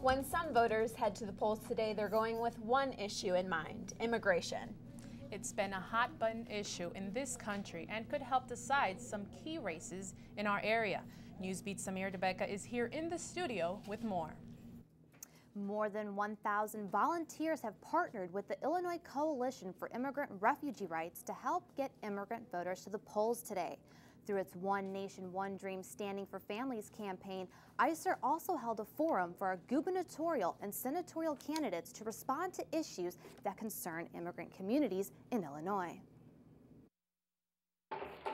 When some voters head to the polls today, they're going with one issue in mind: immigration. It's been a hot-button issue in this country and could help decide some key races in our area. Newsbeat's Samir DeBecca is here in the studio with more. More than 1,000 volunteers have partnered with the Illinois Coalition for Immigrant and Refugee Rights to help get immigrant voters to the polls today. Through its One Nation, One Dream Standing for Families campaign, ICER also held a forum for our gubernatorial and senatorial candidates to respond to issues that concern immigrant communities in Illinois.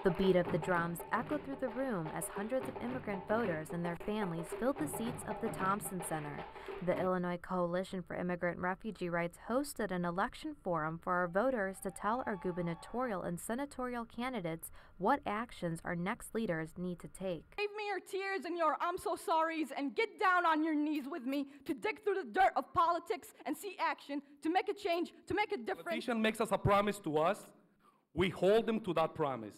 The beat of the drums echoed through the room as hundreds of immigrant voters and their families filled the seats of the Thompson Center. The Illinois Coalition for Immigrant and Refugee Rights hosted an election forum for our voters to tell our gubernatorial and senatorial candidates what actions our next leaders need to take. Save me your tears and your I'm so sorries and get down on your knees with me to dig through the dirt of politics and see action to make a change, to make a difference. Politician makes us a promise to us, we hold them to that promise.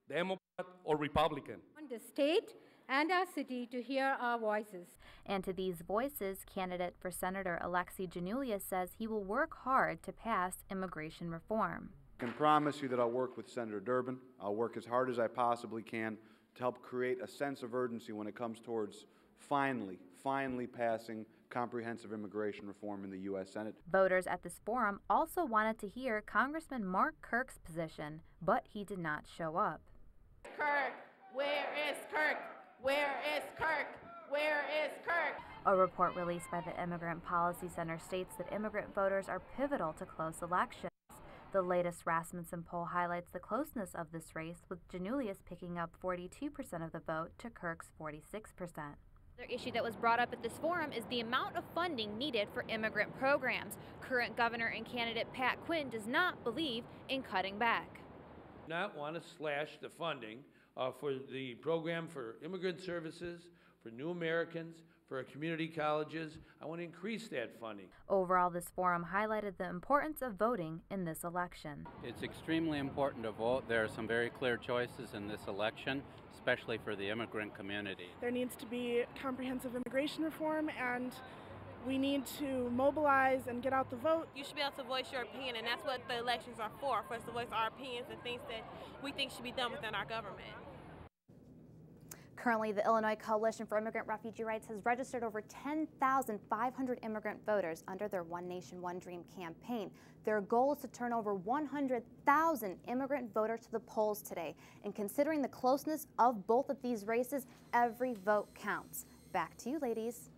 Democrat or Republican. On the state and our city to hear our voices. And to these voices, candidate for Senator Alexei Janulia says he will work hard to pass immigration reform. I can promise you that I'll work with Senator Durbin. I'll work as hard as I possibly can to help create a sense of urgency when it comes towards finally passing comprehensive immigration reform in the U.S. Senate. Voters at this forum also wanted to hear Congressman Mark Kirk's position, but he did not show up. Kirk, where is Kirk? Where is Kirk? Where is Kirk? A report released by the Immigrant Policy Center states that immigrant voters are pivotal to close elections. The latest Rasmussen poll highlights the closeness of this race, with Janulius picking up 42% of the vote to Kirk's 46%. Another issue that was brought up at this forum is the amount of funding needed for immigrant programs. Current governor and candidate Pat Quinn does not believe in cutting back. Not want to slash the funding for the program for immigrant services, for new Americans, for our community colleges. I want to increase that funding. Overall, this forum highlighted the importance of voting in this election. It's extremely important to vote. There are some very clear choices in this election, especially for the immigrant community. There needs to be comprehensive immigration reform, and we need to mobilize and get out the vote. You should be able to voice your opinion, and that's what the elections are for us to voice our opinions and things that we think should be done within our government. Currently, the Illinois Coalition for Immigrant Refugee Rights has registered over 10,500 immigrant voters under their One Nation, One Dream campaign. Their goal is to turn over 100,000 immigrant voters to the polls today. And considering the closeness of both of these races, every vote counts. Back to you, ladies.